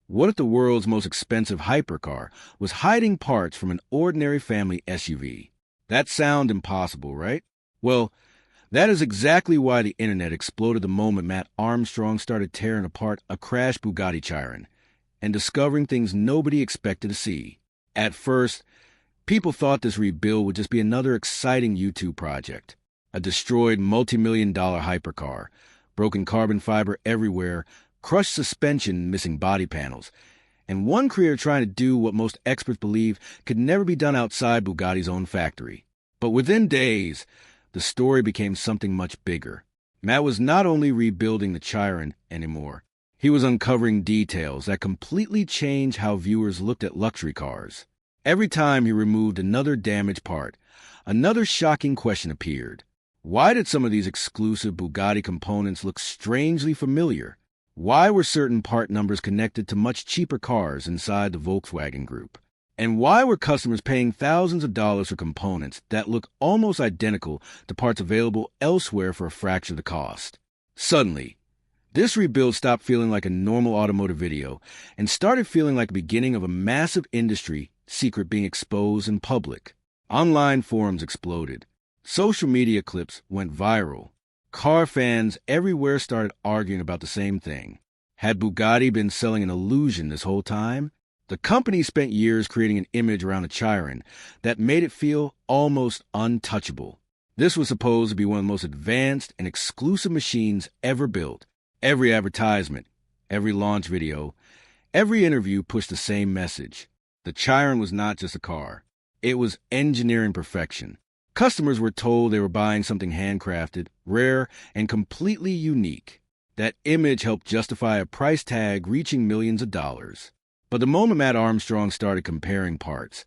What if the world's most expensive hypercar was hiding parts from an ordinary family SUV? That sounds impossible, right? Well, that is exactly why the internet exploded the moment Mat Armstrong started tearing apart a crashed Bugatti Chiron and discovering things nobody expected to see. At first, people thought this rebuild would just be another exciting YouTube project. A destroyed multi-million-dollar hypercar, broken carbon fiber everywhere, crushed suspension, missing body panels, and one creator trying to do what most experts believe could never be done outside Bugatti's own factory. But within days, the story became something much bigger. Mat was not only rebuilding the Chiron anymore, he was uncovering details that completely changed how viewers looked at luxury cars. Every time he removed another damaged part, another shocking question appeared. Why did some of these exclusive Bugatti components look strangely familiar? Why were certain part numbers connected to much cheaper cars inside the Volkswagen Group? And why were customers paying thousands of dollars for components that look almost identical to parts available elsewhere for a fraction of the cost? Suddenly, this rebuild stopped feeling like a normal automotive video and started feeling like the beginning of a massive industry secret being exposed in public. Online forums exploded. Social media clips went viral. Car fans everywhere started arguing about the same thing. Had Bugatti been selling an illusion this whole time? The company spent years creating an image around the Chiron that made it feel almost untouchable. This was supposed to be one of the most advanced and exclusive machines ever built. Every advertisement, every launch video, every interview pushed the same message. The Chiron was not just a car. It was engineering perfection. Customers were told they were buying something handcrafted, rare, and completely unique. That image helped justify a price tag reaching millions of dollars. But the moment Mat Armstrong started comparing parts,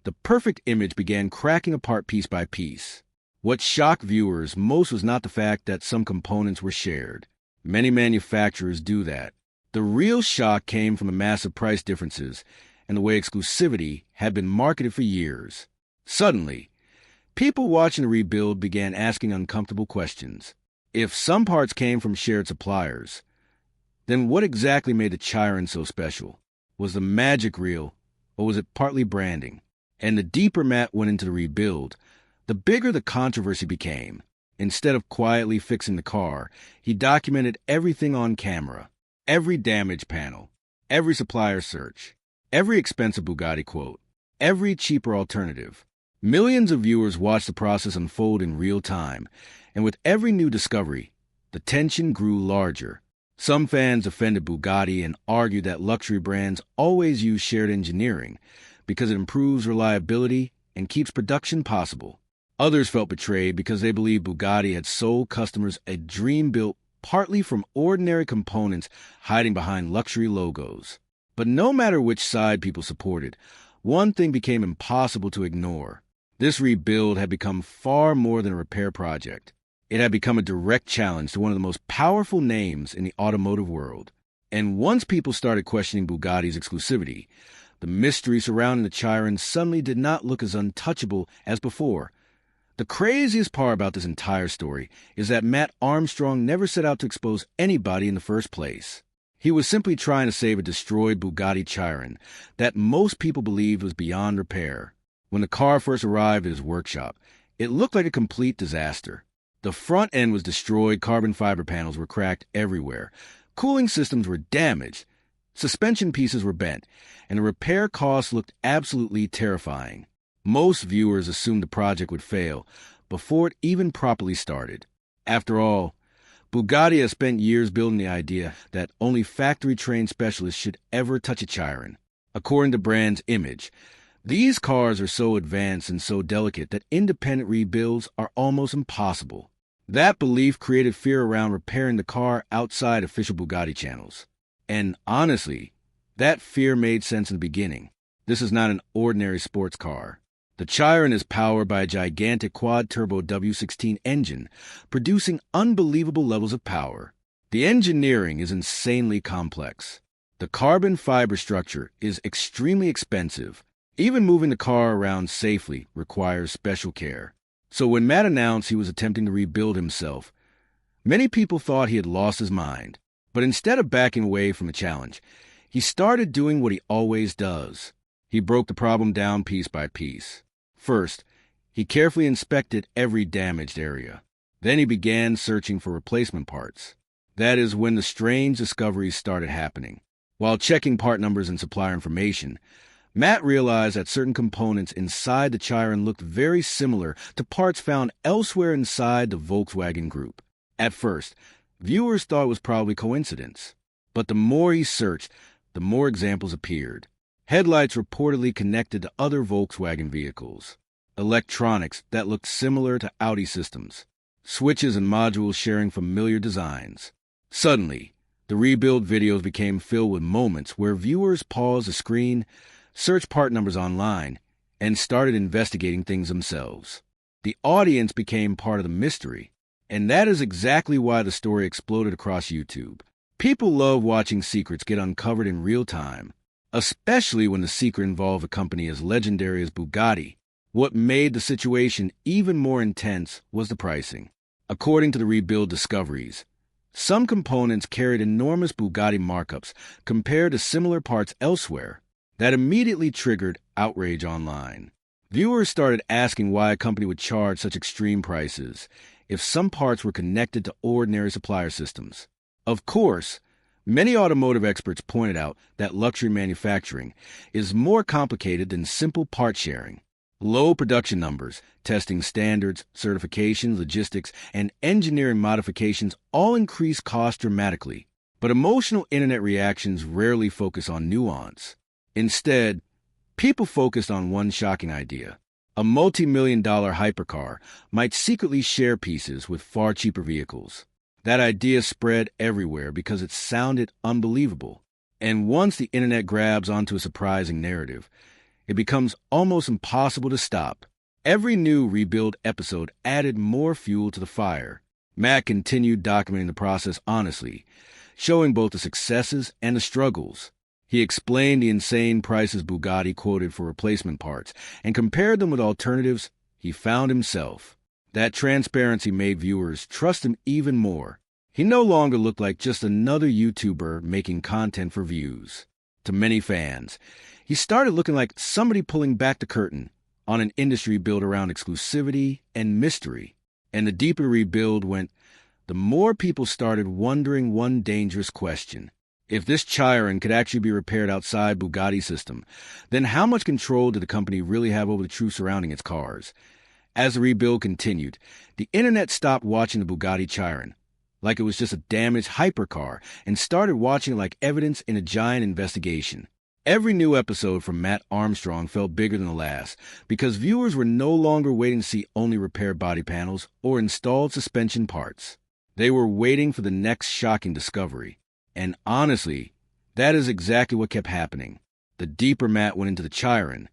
the perfect image began cracking apart piece by piece. What shocked viewers most was not the fact that some components were shared. Many manufacturers do that. The real shock came from the massive price differences and the way exclusivity had been marketed for years. Suddenly, people watching the rebuild began asking uncomfortable questions. If some parts came from shared suppliers, then what exactly made the Chiron so special? Was the magic real, or was it partly branding? And the deeper Mat went into the rebuild, the bigger the controversy became. Instead of quietly fixing the car, he documented everything on camera. Every damage panel, every supplier search, every expensive Bugatti quote, every cheaper alternative. Millions of viewers watched the process unfold in real time, and with every new discovery, the tension grew larger. Some fans defended Bugatti and argued that luxury brands always use shared engineering because it improves reliability and keeps production possible. Others felt betrayed because they believed Bugatti had sold customers a dream built partly from ordinary components hiding behind luxury logos. But no matter which side people supported, one thing became impossible to ignore. This rebuild had become far more than a repair project. It had become a direct challenge to one of the most powerful names in the automotive world. And once people started questioning Bugatti's exclusivity, the mystery surrounding the Chiron suddenly did not look as untouchable as before. The craziest part about this entire story is that Mat Armstrong never set out to expose anybody in the first place. He was simply trying to save a destroyed Bugatti Chiron that most people believed was beyond repair. When the car first arrived at his workshop, it looked like a complete disaster. The front end was destroyed, carbon fiber panels were cracked everywhere, cooling systems were damaged, suspension pieces were bent, and the repair costs looked absolutely terrifying. Most viewers assumed the project would fail before it even properly started. After all, Bugatti has spent years building the idea that only factory-trained specialists should ever touch a Chiron. According to the brand's image, these cars are so advanced and so delicate that independent rebuilds are almost impossible. That belief created fear around repairing the car outside official Bugatti channels. And honestly, that fear made sense in the beginning. This is not an ordinary sports car. The Chiron is powered by a gigantic quad-turbo W16 engine, producing unbelievable levels of power. The engineering is insanely complex. The carbon fiber structure is extremely expensive. Even moving the car around safely requires special care. So when Mat announced he was attempting to rebuild himself, many people thought he had lost his mind. But instead of backing away from the challenge, He started doing what he always does. He broke the problem down piece by piece. First, he carefully inspected every damaged area. Then he began searching for replacement parts. That is when the strange discoveries started happening. While checking part numbers and supplier information, Matt realized that certain components inside the Chiron looked very similar to parts found elsewhere inside the Volkswagen Group. At first, viewers thought it was probably coincidence. But the more he searched, the more examples appeared. Headlights reportedly connected to other Volkswagen vehicles. Electronics that looked similar to Audi systems. Switches and modules sharing familiar designs. Suddenly, the rebuild videos became filled with moments where viewers paused the screen, searched part numbers online, and started investigating things themselves. The audience became part of the mystery, and that is exactly why the story exploded across YouTube. People love watching secrets get uncovered in real time, especially when the secret involved a company as legendary as Bugatti. What made the situation even more intense was the pricing. According to the rebuild discoveries, some components carried enormous Bugatti markups compared to similar parts elsewhere. That immediately triggered outrage online. Viewers started asking why a company would charge such extreme prices if some parts were connected to ordinary supplier systems. Of course, many automotive experts pointed out that luxury manufacturing is more complicated than simple part sharing. Low production numbers, testing standards, certifications, logistics, and engineering modifications all increase costs dramatically. But emotional internet reactions rarely focus on nuance. Instead, people focused on one shocking idea. A multi-million-dollar hypercar might secretly share pieces with far cheaper vehicles. That idea spread everywhere because it sounded unbelievable. And once the internet grabs onto a surprising narrative, it becomes almost impossible to stop. Every new rebuild episode added more fuel to the fire. Matt continued documenting the process honestly, showing both the successes and the struggles. He explained the insane prices Bugatti quoted for replacement parts and compared them with alternatives he found himself. That transparency made viewers trust him even more. He no longer looked like just another YouTuber making content for views. To many fans, he started looking like somebody pulling back the curtain on an industry built around exclusivity and mystery. And the deeper rebuild went, the more people started wondering one dangerous question. If this Chiron could actually be repaired outside Bugatti's system, then how much control did the company really have over the truth surrounding its cars? As the rebuild continued, the internet stopped watching the Bugatti Chiron like it was just a damaged hypercar and started watching it like evidence in a giant investigation. Every new episode from Mat Armstrong felt bigger than the last because viewers were no longer waiting to see only repaired body panels or installed suspension parts. They were waiting for the next shocking discovery. And honestly, that is exactly what kept happening. The deeper Matt went into the Chiron,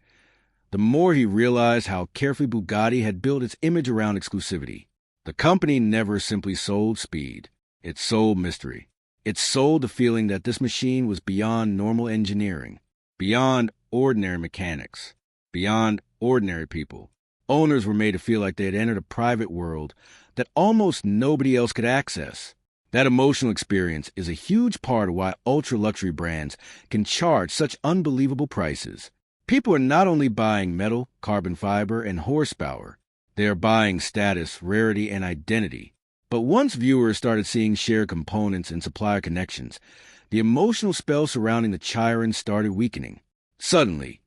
the more he realized how carefully Bugatti had built its image around exclusivity. The company never simply sold speed. It sold mystery. It sold the feeling that this machine was beyond normal engineering, beyond ordinary mechanics, beyond ordinary people. Owners were made to feel like they had entered a private world that almost nobody else could access. That emotional experience is a huge part of why ultra-luxury brands can charge such unbelievable prices. People are not only buying metal, carbon fiber, and horsepower. They are buying status, rarity, and identity. But once viewers started seeing shared components and supplier connections, the emotional spell surrounding the Chiron started weakening. Suddenly,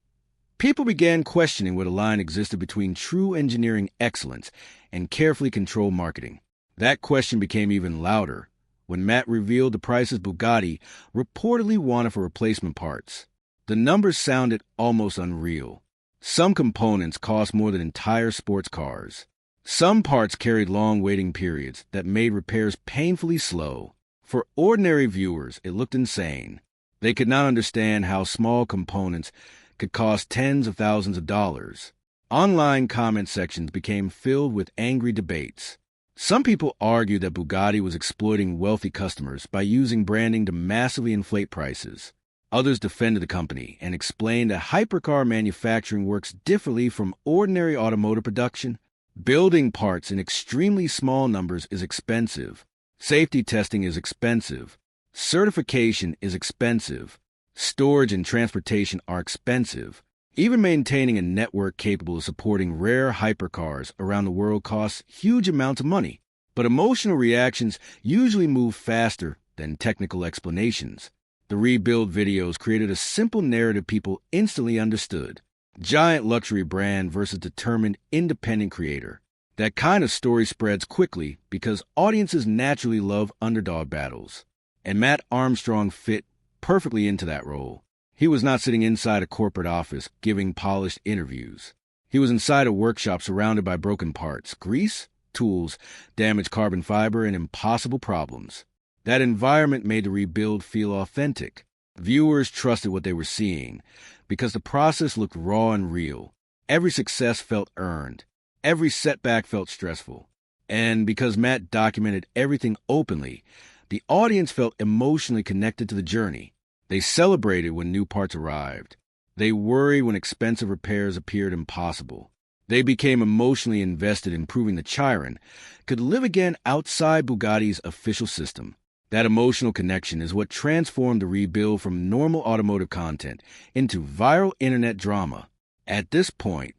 people began questioning what a line existed between true engineering excellence and carefully controlled marketing. That question became even louder when Matt revealed the prices Bugatti reportedly wanted for replacement parts. The numbers sounded almost unreal. Some components cost more than entire sports cars. Some parts carried long waiting periods that made repairs painfully slow. For ordinary viewers, it looked insane. They could not understand how small components could cost tens of thousands of dollars. Online comment sections became filled with angry debates. Some people argued that Bugatti was exploiting wealthy customers by using branding to massively inflate prices. Others defended the company and explained that hypercar manufacturing works differently from ordinary automotive production. Building parts in extremely small numbers is expensive. Safety testing is expensive. Certification is expensive. Storage and transportation are expensive. Even maintaining a network capable of supporting rare hypercars around the world costs huge amounts of money. But emotional reactions usually move faster than technical explanations. The rebuild videos created a simple narrative people instantly understood. Giant luxury brand versus determined independent creator. That kind of story spreads quickly because audiences naturally love underdog battles. And Mat Armstrong fit perfectly into that role. He was not sitting inside a corporate office giving polished interviews. He was inside a workshop surrounded by broken parts, grease, tools, damaged carbon fiber, and impossible problems. That environment made the rebuild feel authentic. Viewers trusted what they were seeing because the process looked raw and real. Every success felt earned. Every setback felt stressful. And because Matt documented everything openly, the audience felt emotionally connected to the journey. They celebrated when new parts arrived. They worried when expensive repairs appeared impossible. They became emotionally invested in proving the Chiron could live again outside Bugatti's official system. That emotional connection is what transformed the rebuild from normal automotive content into viral internet drama. At this point,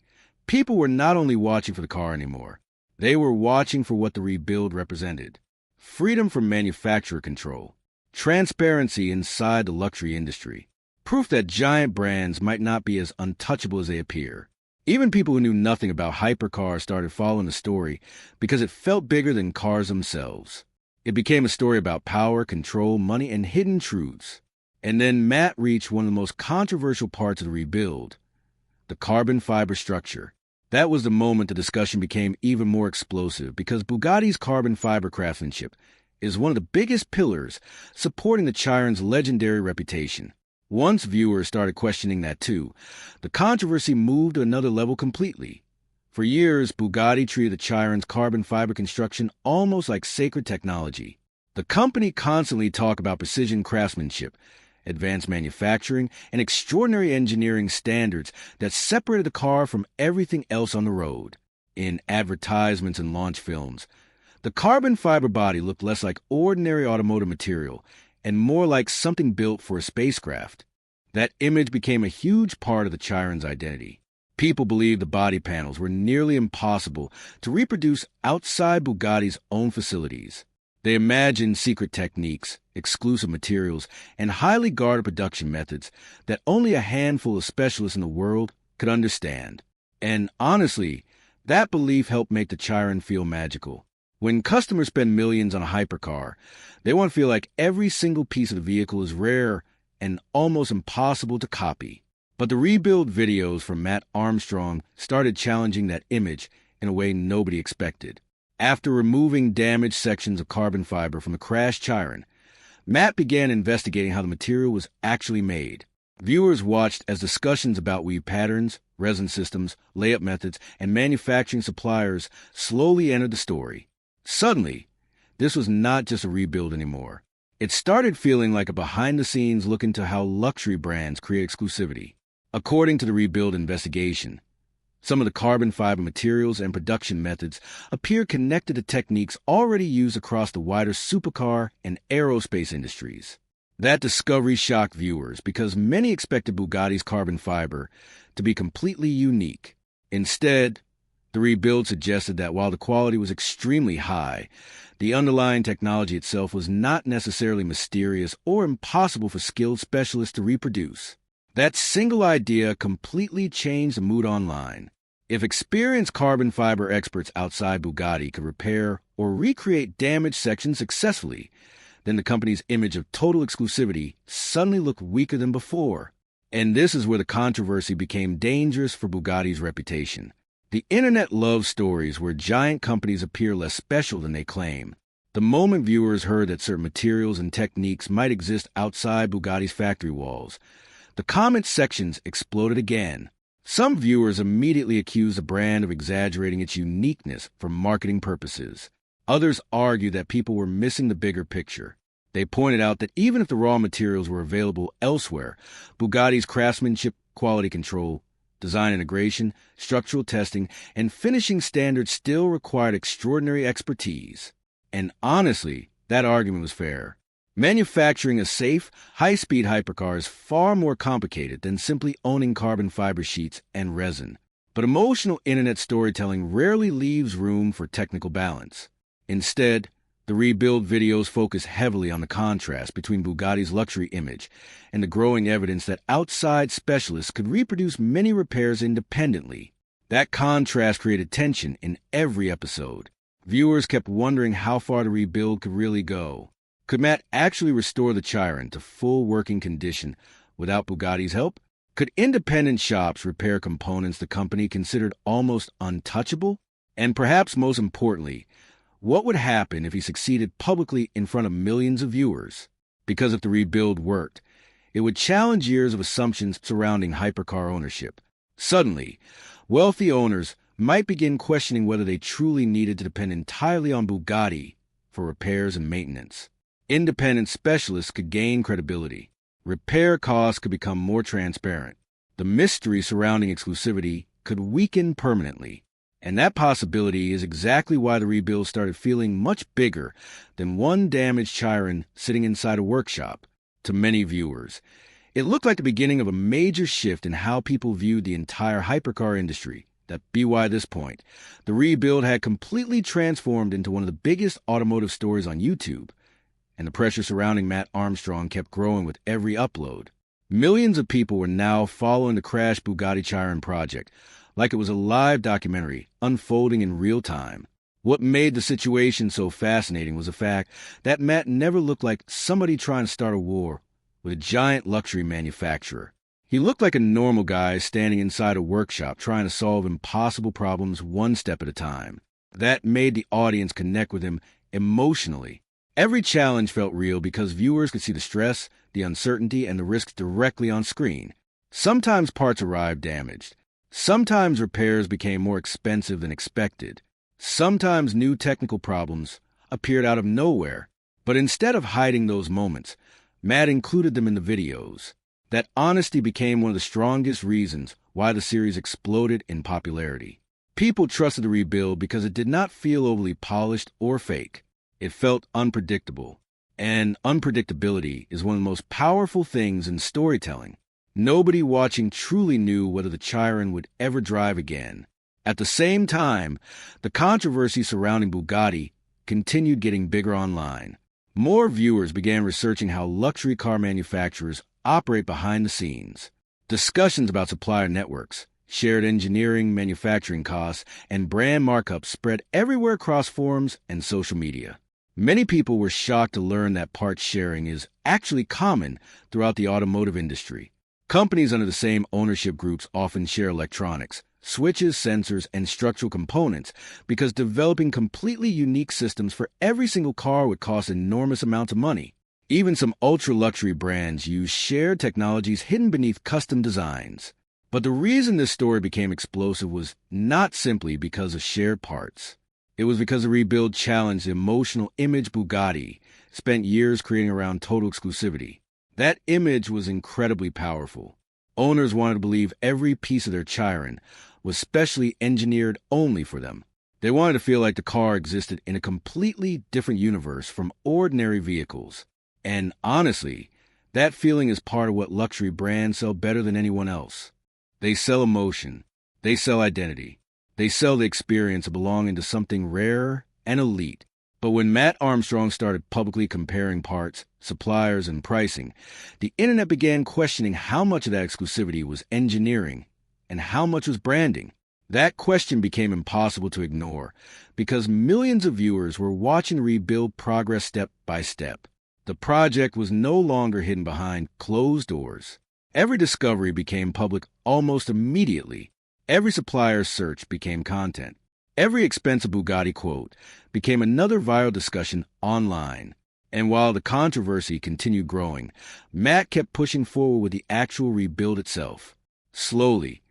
people were not only watching for the car anymore, they were watching for what the rebuild represented. Freedom from manufacturer control, transparency inside the luxury industry, proof that giant brands might not be as untouchable as they appear. Even people who knew nothing about hypercars started following the story because it felt bigger than cars themselves. It became a story about power, control, money, and hidden truths. And then Matt reached one of the most controversial parts of the rebuild, the carbon fiber structure. That was the moment the discussion became even more explosive because Bugatti's carbon fiber craftsmanship is one of the biggest pillars supporting the Chiron's legendary reputation. Once viewers started questioning that too, the controversy moved to another level completely. For years, Bugatti treated the Chiron's carbon fiber construction almost like sacred technology. The company constantly talked about precision craftsmanship, advanced manufacturing, and extraordinary engineering standards that separated the car from everything else on the road. In advertisements and launch films, the carbon fiber body looked less like ordinary automotive material and more like something built for a spacecraft. That image became a huge part of the Chiron's identity. People believed the body panels were nearly impossible to reproduce outside Bugatti's own facilities. They imagined secret techniques, exclusive materials, and highly guarded production methods that only a handful of specialists in the world could understand. And honestly, that belief helped make the Chiron feel magical. When customers spend millions on a hypercar, they want to feel like every single piece of the vehicle is rare and almost impossible to copy. But the rebuild videos from Mat Armstrong started challenging that image in a way nobody expected. After removing damaged sections of carbon fiber from the crashed Chiron, Matt began investigating how the material was actually made. Viewers watched as discussions about weave patterns, resin systems, layup methods, and manufacturing suppliers slowly entered the story. Suddenly, this was not just a rebuild anymore. It started feeling like a behind-the-scenes look into how luxury brands create exclusivity. According to the rebuild investigation, some of the carbon fiber materials and production methods appear connected to techniques already used across the wider supercar and aerospace industries. That discovery shocked viewers because many expected Bugatti's carbon fiber to be completely unique. Instead, the rebuild suggested that while the quality was extremely high, the underlying technology itself was not necessarily mysterious or impossible for skilled specialists to reproduce. That single idea completely changed the mood online. If experienced carbon fiber experts outside Bugatti could repair or recreate damaged sections successfully, then the company's image of total exclusivity suddenly looked weaker than before. And this is where the controversy became dangerous for Bugatti's reputation. The internet loves stories where giant companies appear less special than they claim. The moment viewers heard that certain materials and techniques might exist outside Bugatti's factory walls, the comment sections exploded again. Some viewers immediately accused the brand of exaggerating its uniqueness for marketing purposes. Others argued that people were missing the bigger picture. They pointed out that even if the raw materials were available elsewhere, Bugatti's craftsmanship, quality control, design integration, structural testing, and finishing standards still required extraordinary expertise. And honestly, that argument was fair. Manufacturing a safe, high-speed hypercar is far more complicated than simply owning carbon fiber sheets and resin. But emotional internet storytelling rarely leaves room for technical balance. Instead, the rebuild videos focus heavily on the contrast between Bugatti's luxury image and the growing evidence that outside specialists could reproduce many repairs independently. That contrast created tension in every episode. Viewers kept wondering how far the rebuild could really go. Could Mat actually restore the Chiron to full working condition without Bugatti's help? Could independent shops repair components the company considered almost untouchable? And perhaps most importantly, what would happen if he succeeded publicly in front of millions of viewers? Because if the rebuild worked, it would challenge years of assumptions surrounding hypercar ownership. Suddenly, wealthy owners might begin questioning whether they truly needed to depend entirely on Bugatti for repairs and maintenance. Independent specialists could gain credibility. Repair costs could become more transparent. The mystery surrounding exclusivity could weaken permanently. And that possibility is exactly why the rebuild started feeling much bigger than one damaged Chiron sitting inside a workshop. To many viewers, it looked like the beginning of a major shift in how people viewed the entire hypercar industry. That by this point, the rebuild had completely transformed into one of the biggest automotive stories on YouTube. And the pressure surrounding Mat Armstrong kept growing with every upload. Millions of people were now following the crashed Bugatti Chiron project, like it was a live documentary unfolding in real time. What made the situation so fascinating was the fact that Mat never looked like somebody trying to start a war with a giant luxury manufacturer. He looked like a normal guy standing inside a workshop trying to solve impossible problems one step at a time. That made the audience connect with him emotionally. Every challenge felt real because viewers could see the stress, the uncertainty, and the risks directly on screen. Sometimes parts arrived damaged. Sometimes repairs became more expensive than expected. Sometimes new technical problems appeared out of nowhere. But instead of hiding those moments, Mat included them in the videos. That honesty became one of the strongest reasons why the series exploded in popularity. People trusted the rebuild because it did not feel overly polished or fake. It felt unpredictable, and unpredictability is one of the most powerful things in storytelling. Nobody watching truly knew whether the Chiron would ever drive again. At the same time, the controversy surrounding Bugatti continued getting bigger online. More viewers began researching how luxury car manufacturers operate behind the scenes. Discussions about supplier networks, shared engineering, manufacturing costs, and brand markups spread everywhere across forums and social media. Many people were shocked to learn that parts sharing is actually common throughout the automotive industry. Companies under the same ownership groups often share electronics, switches, sensors, and structural components because developing completely unique systems for every single car would cost enormous amounts of money. Even some ultra-luxury brands use shared technologies hidden beneath custom designs. But the reason this story became explosive was not simply because of shared parts. It was because the rebuild challenged the emotional image Bugatti spent years creating around total exclusivity. That image was incredibly powerful. Owners wanted to believe every piece of their Chiron was specially engineered only for them. They wanted to feel like the car existed in a completely different universe from ordinary vehicles. And honestly, that feeling is part of what luxury brands sell better than anyone else. They sell emotion. They sell identity. They sell the experience of belonging to something rare and elite. But when Mat Armstrong started publicly comparing parts, suppliers, and pricing, the internet began questioning how much of that exclusivity was engineering and how much was branding. That question became impossible to ignore because millions of viewers were watching the rebuild progress step by step. The project was no longer hidden behind closed doors. Every discovery became public almost immediately. Every supplier's search became content. Every expensive Bugatti quote became another viral discussion online. And while the controversy continued growing, Mat kept pushing forward with the actual rebuild itself. Slowly,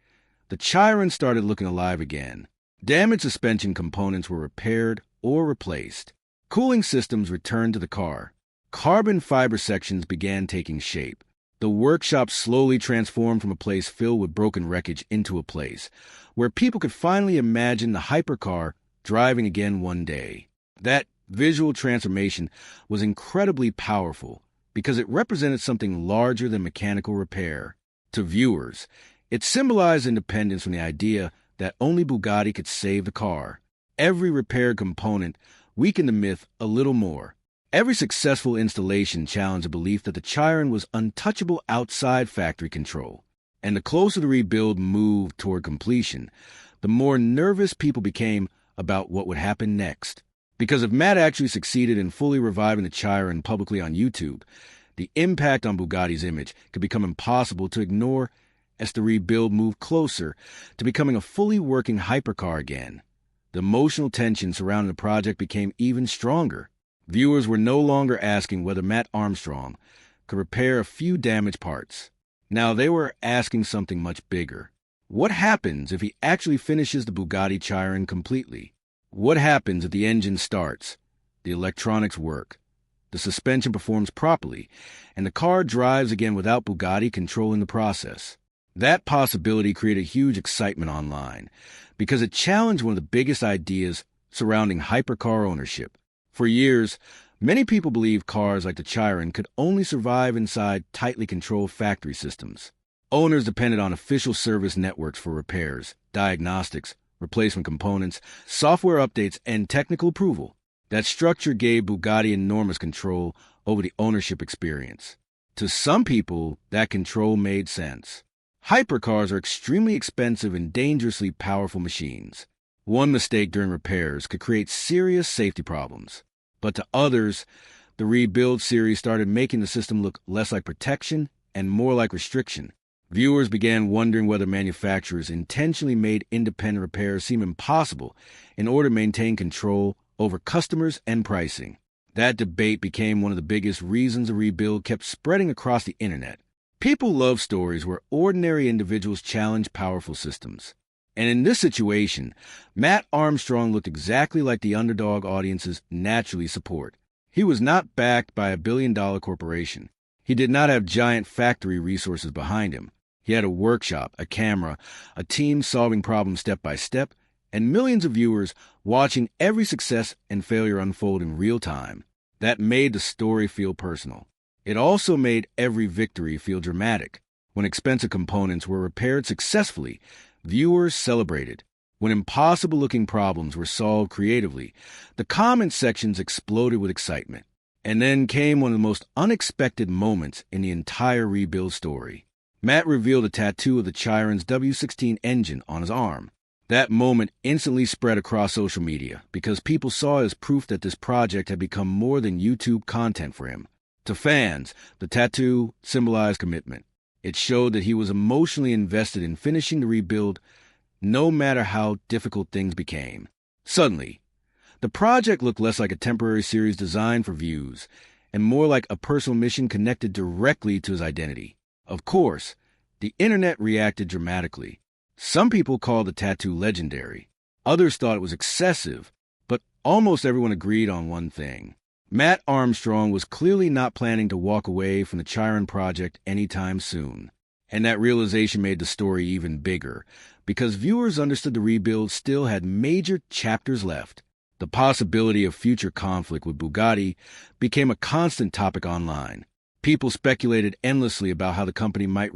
the Chiron started looking alive again. Damaged suspension components were repaired or replaced. Cooling systems returned to the car. Carbon fiber sections began taking shape. The workshop slowly transformed from a place filled with broken wreckage into a place where people could finally imagine the hypercar driving again one day. That visual transformation was incredibly powerful because it represented something larger than mechanical repair. To viewers, it symbolized independence from the idea that only Bugatti could save the car. Every repaired component weakened the myth a little more. Every successful installation challenged the belief that the Chiron was untouchable outside factory control. And the closer the rebuild moved toward completion, the more nervous people became about what would happen next. Because if Mat actually succeeded in fully reviving the Chiron publicly on YouTube, the impact on Bugatti's image could become impossible to ignore as the rebuild moved closer to becoming a fully working hypercar again. The emotional tension surrounding the project became even stronger. Viewers were no longer asking whether Mat Armstrong could repair a few damaged parts. Now they were asking something much bigger. What happens if he actually finishes the Bugatti Chiron completely? What happens if the engine starts, the electronics work, the suspension performs properly, and the car drives again without Bugatti controlling the process? That possibility created huge excitement online because it challenged one of the biggest ideas surrounding hypercar ownership. For years, many people believed cars like the Chiron could only survive inside tightly controlled factory systems. Owners depended on official service networks for repairs, diagnostics, replacement components, software updates, and technical approval. That structure gave Bugatti enormous control over the ownership experience. To some people, that control made sense. Hypercars are extremely expensive and dangerously powerful machines. One mistake during repairs could create serious safety problems. But to others, the rebuild series started making the system look less like protection and more like restriction. Viewers began wondering whether manufacturers intentionally made independent repairs seem impossible in order to maintain control over customers and pricing. That debate became one of the biggest reasons the rebuild kept spreading across the internet. People love stories where ordinary individuals challenge powerful systems. And in this situation, Mat Armstrong looked exactly like the underdog audiences naturally support. He was not backed by a billion-dollar corporation. He did not have giant factory resources behind him. He had a workshop, a camera, a team solving problems step by step, and millions of viewers watching every success and failure unfold in real time. That made the story feel personal. It also made every victory feel dramatic. When expensive components were repaired successfully, viewers celebrated. When impossible-looking problems were solved creatively, the comment sections exploded with excitement. And then came one of the most unexpected moments in the entire rebuild story. Mat revealed a tattoo of the Chiron's W16 engine on his arm. That moment instantly spread across social media because people saw it as proof that this project had become more than YouTube content for him. To fans, the tattoo symbolized commitment. It showed that he was emotionally invested in finishing the rebuild, no matter how difficult things became. Suddenly, the project looked less like a temporary series designed for views, and more like a personal mission connected directly to his identity. Of course, the internet reacted dramatically. Some people called the tattoo legendary. Others thought it was excessive, but almost everyone agreed on one thing. Mat Armstrong was clearly not planning to walk away from the Chiron project anytime soon. And that realization made the story even bigger, because viewers understood the rebuild still had major chapters left. The possibility of future conflict with Bugatti became a constant topic online. People speculated endlessly about how the company might